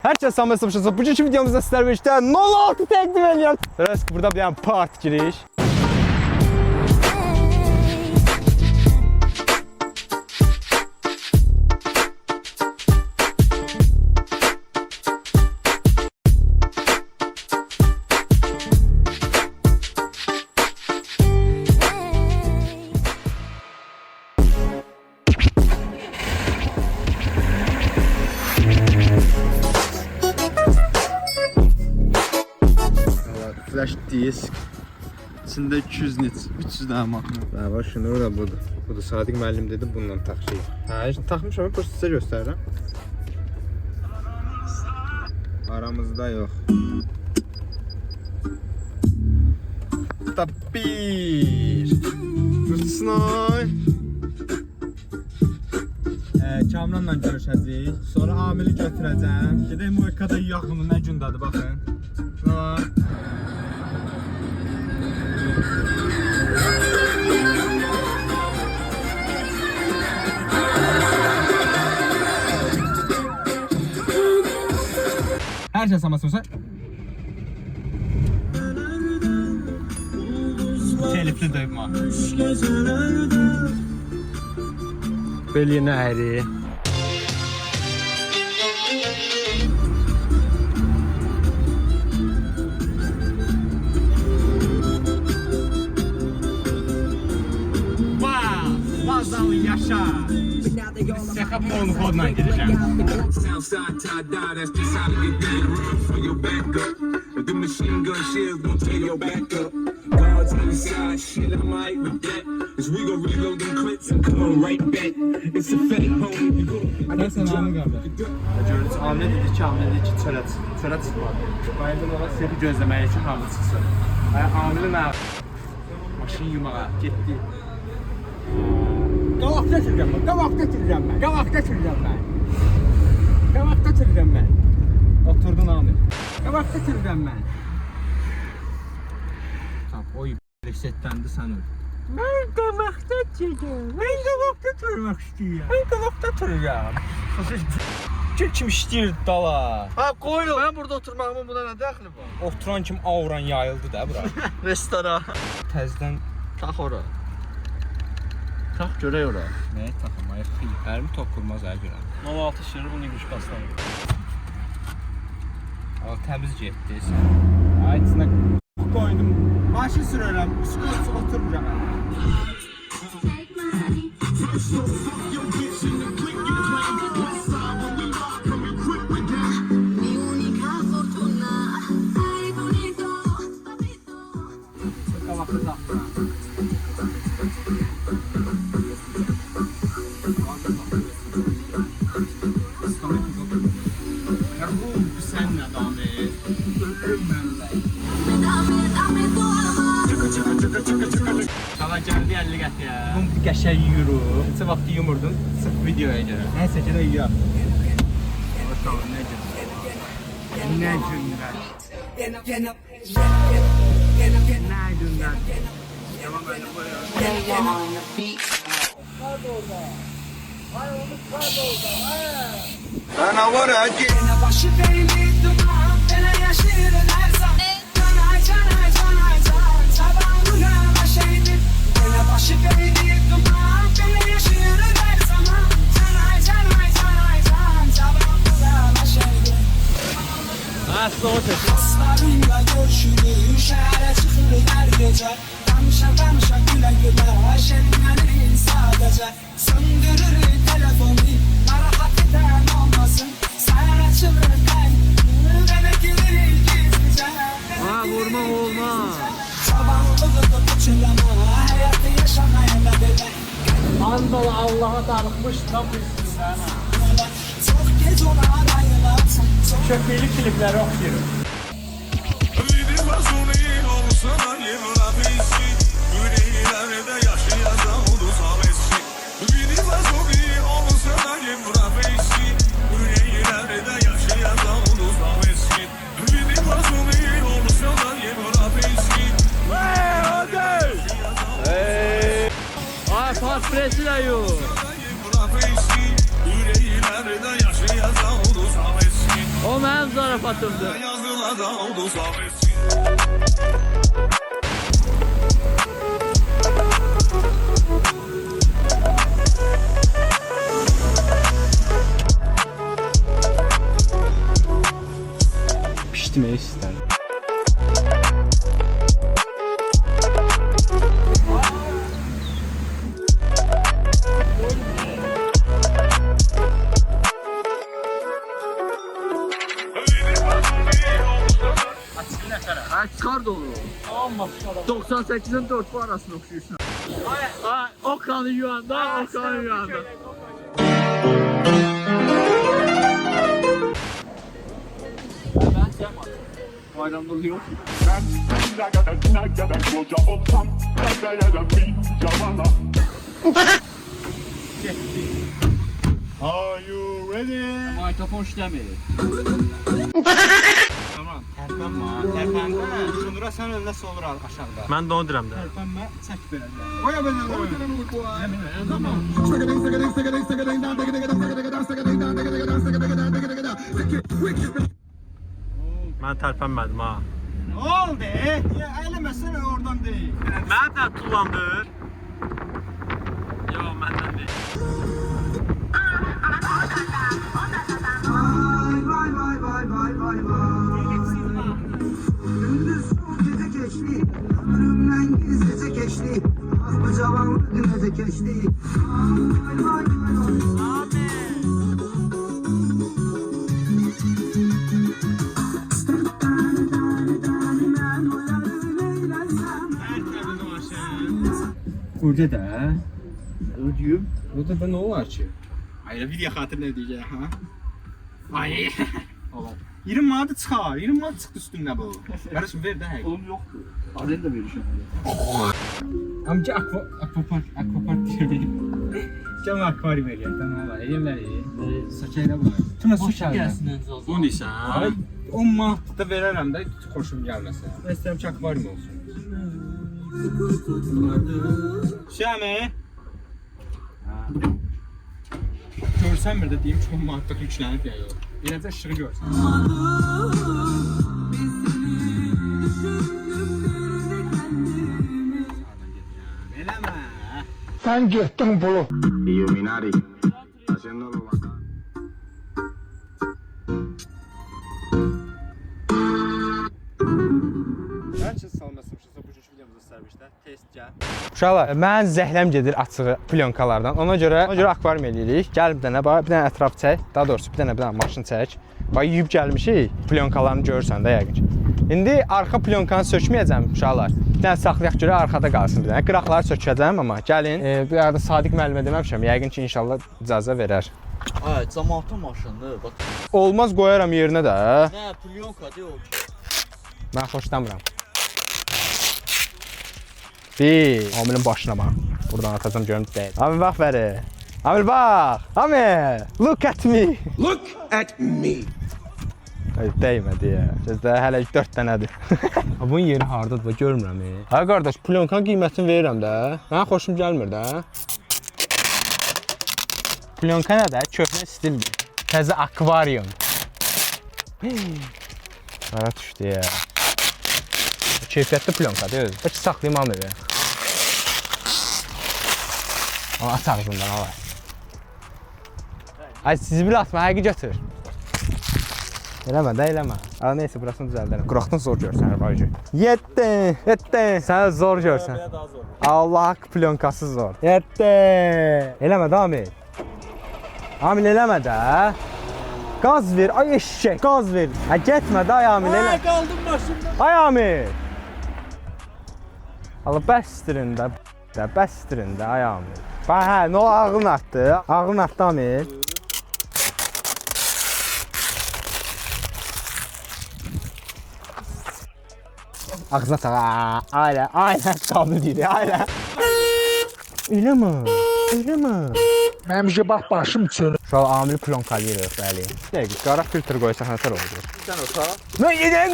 Herkes sanmasa başlasın. Bugünkü videomuzda sizlerle birlikte 06 təqdim edirəm. Görərsiniz ki, burada bir dənə part giriş. Flash disk. İçində 200 nit, 300 dənə mahnı. Hə, bax şunu da budur. Budur Sadiq müəllim dedi bundan taxşıyıq. Hə, taxmışam, prosta sizə göstərirəm. Aramızda yox. Da bir. Fırsınay. Kamranla görüşəcəyik. Sonra amili götürəcəm. Gedək Moykada yaxını nə gündədir baxın. Her şey sanmasın sen. Telifli duyma. Belli eri. Vazalı yaşa. Sıxıb onu kodla gireceğim. Sen anı qardaş. Görürüz, Amine dedi ki, çölə çıxmadı. Bayıldım ona sefi gözləməyə ki, hamı çıxsın. Amilin maşın yumağa getdi. Qavaqda çürəcəm mən, qavaqda çürəcəm mən. Oturdun Amil. Qavaqda çürəcəm mən. Oy, resetləndi sən öl. Mən qavaqda çürəcəm. Mən qavaqda çürmək istəyirəm. Mən qavaqda çürəcəm. Kim istəyir dala? Ha qoyun, mən burada oturmağımın buna nə dəxli var? Oturan kim avran yayıldı da bura. Restoran. Təzdən Tax ora. Tax görək ora. nəyə taxamayıq? Xiyərimi toqqurmaz hər görə. 16 şirin bunu yumuş baslanır. Təmiz getdi sən. Ay, içinə qoydum. Başı sürərəm, psixoloji oturmuram. Çala gəldi 50 qətiyə. Bugün bir qəşəng yürü. Neçə vaxt yumurdun? Sırf videoya görə. Nəysə ki də yiyək. Bakalım nə günlər. Nə günlər. Nə günlər. Yaman böyle koyuyor. Ana var ha ki. Aslarıyla görüşülür, şehre çıkılır her gece. Danışa güle güle, şenlerin sadece. Söndürür telefonu, narahat eden olmasın. Sen açılır kalbini, bana girir gizlice. Vurma olmaz. Çabalılığı kuçulama, hayatı yaşamaya da bile. Andalı Allah'a darıkmış da bu sana. Çok geç ona arayılarsın. Köpeğli klipleri okuyorum. Presi de yok. O mən Mənim zarafatımdır. Pişdirmək istəyirəm. Çıxar da onu. 98'in 4 arasını oxuyursun. Ay, Okan'ı yuyanda, Okan'ı yuyanda. Bayramda oluyor. Are you ready? Mikrofon işləmir. Tamam, tərpənmə. Tərpənmə. Sonra sən önünə solur aşağıda. Mən də onu deyirəm də. Tərpənmə, çək belə. Qoya belə. Tamam. Mən tərpənmədim ha. Oldu. Eləməsən oradan deyil. Mənim də tullandır. Yox, məndən deyil. Vay vay vay vay vay vay. Gündüz gece geçti, ömrümden gizlice geçti. Az bu cavanlık gece geçti. Vay vay vay vay. Burada da ödüyüm. Burada da nə olar ki? Hayır, video xatırına ödəyəcək, ha? Ay. 20 manatı çıxar. 20 manat çıxdı üstündə bu. Qardaşım ver də həqiqət. Oğlum yoxdur. Aden də verir şəhərə. Amca akvapark deyirəm. Can akvaryum eləyək, tamam var. Eləyək. Sakayla var. Tuna su gəlsin. Bunu deyirsən? Ay, 10 manat da verərəm də xoşum gəlməsə. Mən istəyirəm ki, akvaryum olsun. Şəmi? Görsən bir də deyim ki, 10 manatlıq yüklənib ya yox. Eləcə işığı görsən. Eləmə. Sen gettin bulu. Illuminati, haciéndolo bacán. Hər şey salmasmışsa bu gün videomuzda sərvişdə test gəl. Uşaqlar, mən zəhləm gedir açığı plyonkalardan. Ona görə akvaryum eləyirik. Gəl bir dənə, bax, bir dənə ətraf çək. Daha doğrusu bir dənə maşın çək. Bax, yuyub gəlmişik. Plyonkalarını görürsən də yəqin ki. İndi arxa plyonkanı sökməyəcəm uşaqlar. Bir dənə saxlayaq görə arxada qalsın bir dənə. Qıraqları sökəcəm amma gəlin. Bir arada Sadiq müəllimə deməmişəm. Yəqin ki, inşallah icazə verər. Ay, cəmaatın maşındır. Bax. Olmaz qoyaram yerinə də. Nə, plyonkadır o. Mən xoşlamıram. Bir, Amilin başına bax. Buradan atacam görüm deyil. Amil bax bəri. Amil bax. Amil, look at me. Look at me. Dəymədi ya. Gözdə hələ 4 dənədir. Bunun yeri hardadır, görmürəm. Hə qardaş, plyonkanın qiymətini verirəm də. Mənə xoşum gəlmir də. Plyonka nə də? Köhnə stildir. Təzə akvaryum. Ara düşdü ya. Keyfiyyətli plyonkadır özü. Bəlkə saxlayım Amil. Ama at ağzından alay. Ay sizi bir atma, həqiqi götür. Eləmə də, eləmə. Ala neyse, burasını düzəldərəm. Quraqdan zor görsən, bacı. Yettin. Sən zor görsən. Allah haqq plyonkası zor. Yettin. Eləmə də Amil. Amil eləmə də. Qaz ver, ay eşşək, qaz ver. Getmə də ay Amil, elə. Ay, qaldım başımda. Ay Amil. Allah bəstirin də, bəstirin də ay Amil. Bax hə, nə ola ağlın atdı? Ağlın atdı Amil. Ağzına tağa, ailə, qablı deyir, ailə. Eləmə, eləmə. Məmişə bax başım çölü. Şu an Amil plonkalıyırıq, bəli. Dəqiq, qara filtr qoysak nətər olur? Sən ota. Nə yedin?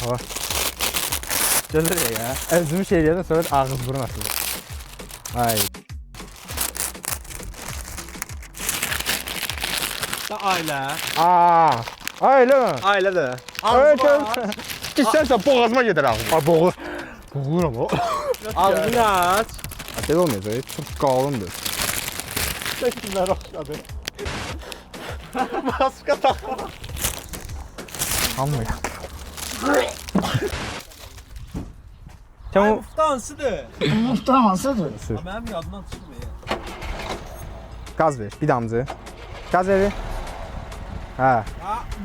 Hava. Gəlir ya. Özümü şey deyədən sonra ağız burun atılır. Ay. Da ailə. Ailə mi? Ailədir. Ailə. İstərsən boğazıma gedər ağzım. Boğur. Boğuram o. Ağzını aç. Belə olmayacaq, çox qalındır. Çəkimlər oxşadı. Maska taxma. Almıyor. Tamam. Mufta hansıdır? Mufta hansıdır? Mənim yadımdan çıxmır. Gaz ver, bir damcı. Gaz ver. Ha.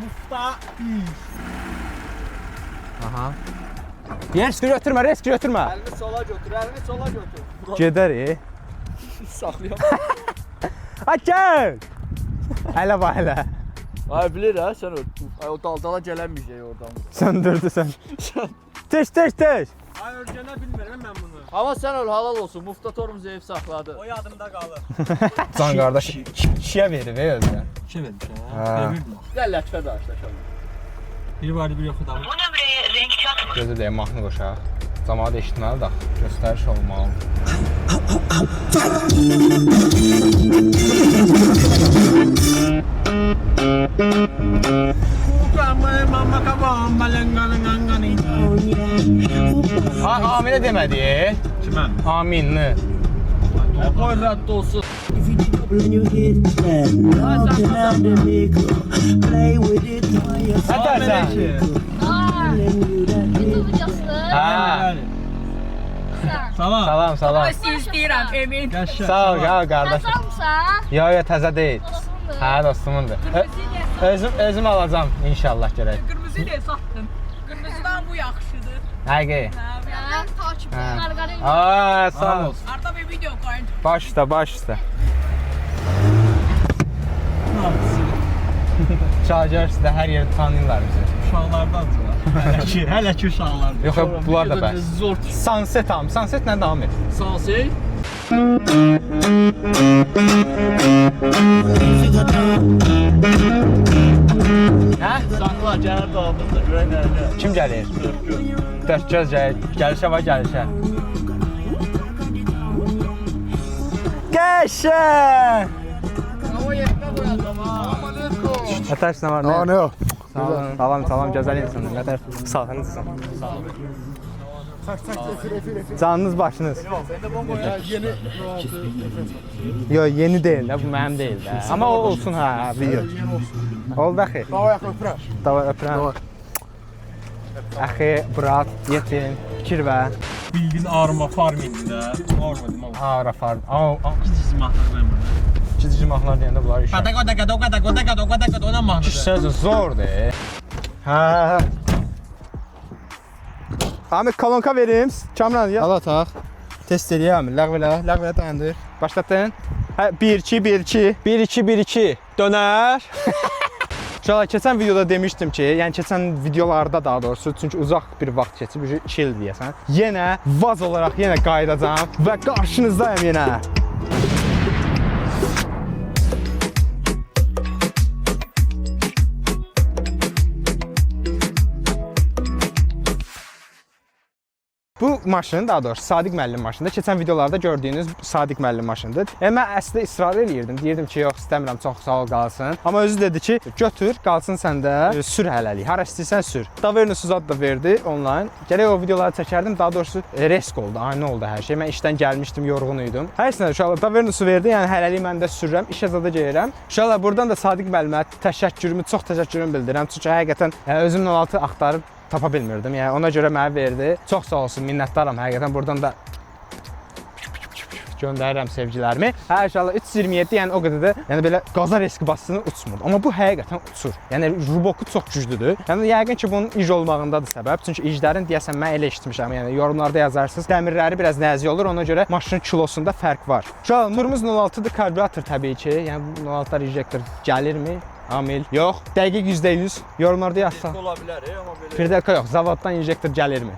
Mufta. Aha. Risk götürmə, risk götürmə. Əlini sola götür, əlini sola götür. Gedər. Saxlayam. Ay gəl. Hələ bax hələ. Ay bilir ha sen o daldala gelen bir şey oradan. Söndürdü sən. Tez. Ay örgənə bilmirəm mən bunu. Ama sen öl halal olsun. Muftatorum zayıf sakladı. O yadımda qalır. Can qardaş kişiyə verir özünə. Kim vermiş Ha. ha? Vermirdim. Gel lətfə danışlaşalım. Biri vardı, biri yoxdu adamı. Gözü deyəm, mahnı qoşaq. Zamanı eşitməli də, göstəriş olmalı. Aminə demədi. Kimə? Aminni. Qoy rədd olsun. Ətərsən? YouTube videosu. Hə. Salam. Salam. Siz deyirəm Emin. Qəşəng. Sağ ol, qardaş. Təzəmsən? Yo, təzə deyil. Dostumdur. Hə, dostumundur. Özüm alacam inşallah gərək. Qırmızı ilə satdın. Qırmızıdan bu yaxşıdır. Həqiqi. Mən takipçiyəm. Qarqarın. Aa, sağ ol. Arda bir video qoyun. Baş üstə. Şagirdlər sizdə hər yeri tanıyırlar bizi. Uşaqlardandır. Hələ ki uşaqlardır. Yox, bunlar da bəs. Zor. Sunset am. Sunsetlə davam et. Sansey. Hə? Sakla gəlir davamızda. Görək nerede. Kim gəlir? Dörd gəlir. Gəlişə var, gəlişə. Qəşəng! Hava yerine koyalım ha. Ətərsin nə var? Nə? Ne o? Salam, gözəl insanlar. Ətər sağlığınızsın. Canınız başınız. Yo, yeni deyil də, bu mənim deyil də. Amma o olsun ha, video. Oldu axı. Davay öpürəm. Axı, brat, yetin, kirvə. Bildin arma farmingdir də. Arma deyim ama. Ara farm. Kiçik mahnılar mən. Kiçik mahnılar deyəndə bunlar işə. Qada ona mahnıdır. Söz zordur. Hə. Ahmet kolonka verim. Kamran ya. Al ataq. Test eləyəm. Ləğv elə dayandır. Başlatdın. Hə 1-2 1-2 dönər. Şöyle keçən videoda demişdim ki, yəni keçən videolarda daha doğrusu, çünki uzaq bir vaxt keçib, 2 il deyəsən. Yenə vaz olaraq yenə qayıdacağam və qarşınızdayım yenə. Bu maşın, daha doğrusu Sadiq müəllim maşınıdır. Keçən videolarda gördüyünüz Sadiq müəllim maşınıdır. Mən əslində israr eləyirdim. Deyirdim ki, yox, istəmirəm, çox sağ ol qalsın. Amma özü dedi ki, götür, qalsın səndə, sür hələlik. Hara istəyirsən sür. Davernusu zad da verdi online. Gərək o videoları çəkərdim. Daha doğrusu risk oldu, aynı oldu hər şey. Mən işdən gəlmişdim, yorğun idim. Hər şeydən uşaqlar Davernusu verdi. Yəni hələlik mən də sürürəm, işə zada gəlirəm. Uşaqlar buradan da Sadiq müəllimə təşəkkürümü, çox təşəkkürümü bildirirəm. Çünki həqiqətən özüm 06 axtarıb tapa bilmirdim. Yəni ona görə mənə verdi. Çox sağ olsun, minnətdaram həqiqətən. Buradan da göndərirəm sevgilərimi. Hə, inşallah 327, yəni o qədər də, yəni belə qaza riski basısını uçmur. Amma bu həqiqətən uçur. Yəni ruboku çox güclüdür. Yəni yəqin ki, bunun ic olmağındadır səbəb. Çünki iclərin deyəsən mən elə eşitmişəm. Yəni yorumlarda yazarsınız. Dəmirləri biraz nəzik olur. Ona görə maşının kilosunda fərq var. Şu an turumuz 06-dır, karbürator təbii ki. Yəni 06-lar injektor gəlirmi? Amil. Yox. Dəqiq %100. Yorumlarda yazsın. Olabilir ama böyle. Bir dəqiqə yox. Zavoddan injektor gəlirmi?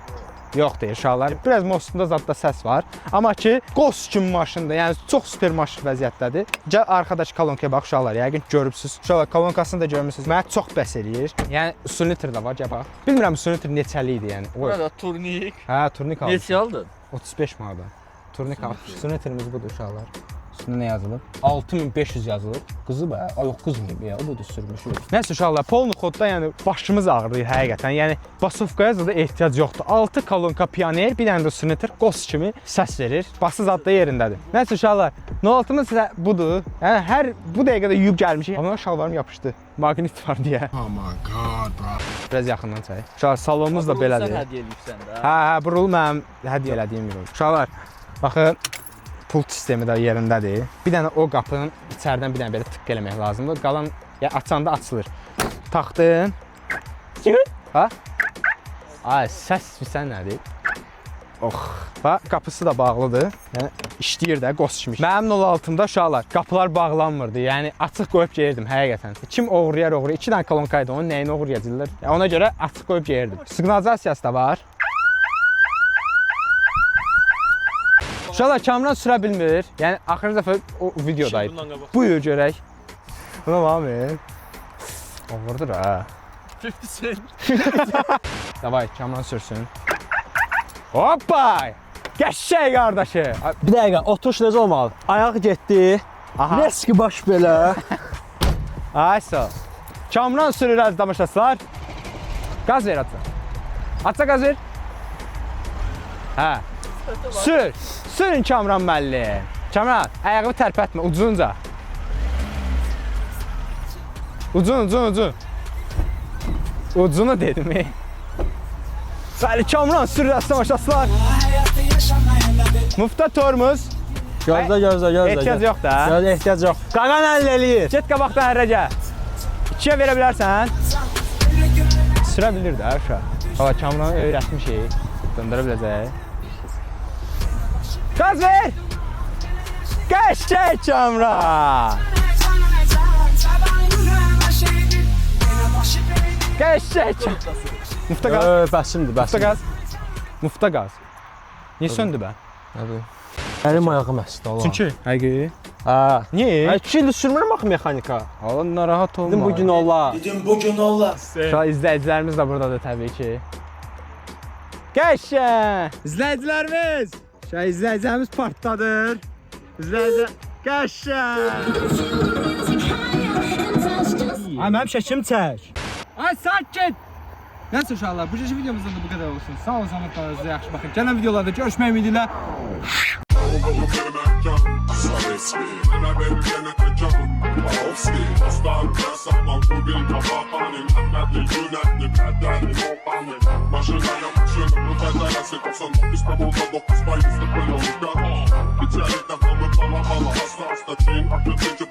Yox deyir uşaqlar. Biraz mostunda zadda səs var. Amma ki, qos kimi maşındır. Yəni çox super maşın vəziyyətdədir. Gəl arxadakı kolonkaya bax uşaqlar. Yəqin görübsüz. Uşaqlar kolonkasını da görmüsünüz. Mənə çox bəs eləyir. Yəni usulnitr də var, gəl bax. Bilmirəm usulnitr neçəli idi yəni. Burada turnik. Hə, turnik aldım. Neçə aldın? 35 manatdan. Turnik aldım. Usulnitrimiz budur uşaqlar. Üstündə nə yazılıb? 6500 yazılıb. Qızı bə, yox qızmayıb ya, o budur sürmüş. Nəsə uşaqlar, polnu xodda yəni başımız ağrıyır həqiqətən. Yəni basovkaya zada ehtiyac yoxdur. 6 kolonka pioner, bir dənə də sniter qos kimi səs verir. Bası zad da yerindədir. Nəsə uşaqlar, 06-mız sizə budur. Yəni hər bu dəqiqədə yuyub gəlmişik. Amma şalvarım yapışdı. Maqnit var deyə. Oh my god, bro. Biraz yaxından çək. Uşaqlar, salonumuz da belədir. Sən hədiyyə eləyirsən də. Hə, bu rul mənim hədiyyə elədiyim bir rul. Uşaqlar, baxın, pult sistemi də yerindədir. Bir dənə o qapının içəridən bir dənə belə tıqqı eləmək lazımdır. Qalan açanda açılır. Taxdın. Ha? Ay, səs bilsən nədir? Oh. Bax, qapısı da bağlıdır. Yəni işləyir də qos kimi. Mənim 06-mda uşaqlar, qapılar bağlanmırdı. Yəni açıq qoyub geyirdim həqiqətən. Kim oğurlayar? 2 dənə kolonkaydı, onun nəyini oğurlayacaqlar? Ona görə açıq qoyub geyirdim. Siqnalizasiyası da var. Uşaqlar Kamran sürə bilmir. Yəni axırıncı dəfə o videodaydı. Buyur görək. Buna baxın. Oğurdur ha. 50 cent. Davay Kamran sürsün. Hoppa! Qəşəng qardaşı. Bir dəqiqə, oturuş necə olmalı? Ayaq getdi. Aha. Neski baş belə. Ay sağ ol. Kamran sürür əziz tamaşaçılar. Qaz ver atsa. Atsa qaz ver. Hə. Sür. Sürün Kamran müəllim. Kamran, ayağımı tərpətmə, ucunca. Ucun. Ucunu dedim. Bəli, Kamran sürür əziz tamaşaçılar. Hayatı yaşamaya da bela. Mufta tormuz. Gözlə. Ehtiyac yox da. Ehtiyac yox. Qaqan əllə eləyir. Get qabaqdan hərrə gəl. 2-yə verə bilərsən. Sürə bilir də uşaq. Valla Kamranı öyrətmişik. Döndürə biləcək. Qaz ver! Qəşəng Kamran! Qəşəng Kamran! Mufta qaz. Bəsimdir, Mufta qaz. Mufta qaz. Niyə söndü bə? Əlim ayağım əsdi Allah. Çünki həqiqi. Hə. Niyə? 2 ildir sürmürəm axı mexanika. Allah narahat olma. Dedim bu gün olar. Şu an izləyicilərimiz də buradadır təbii ki. Qəşəng! İzləyicilərimiz! Şu an izləyicilərimiz partdadır. İzləyicilər... Qəşəng! Ay mənim şəklim çək. Ay sakin! Nəysə uşaqlar, bu videomuzdan da bu qədər olsun. Sağ olun, zəhmət yaxşı baxın. Gələn videolarda görüşmək ümidilə. Başına yapışın, bu fəzaya 89 payızlı pılonluqlar. İçəridə qalır bala-bala, hasta-hasta çiyin, aklı tüncü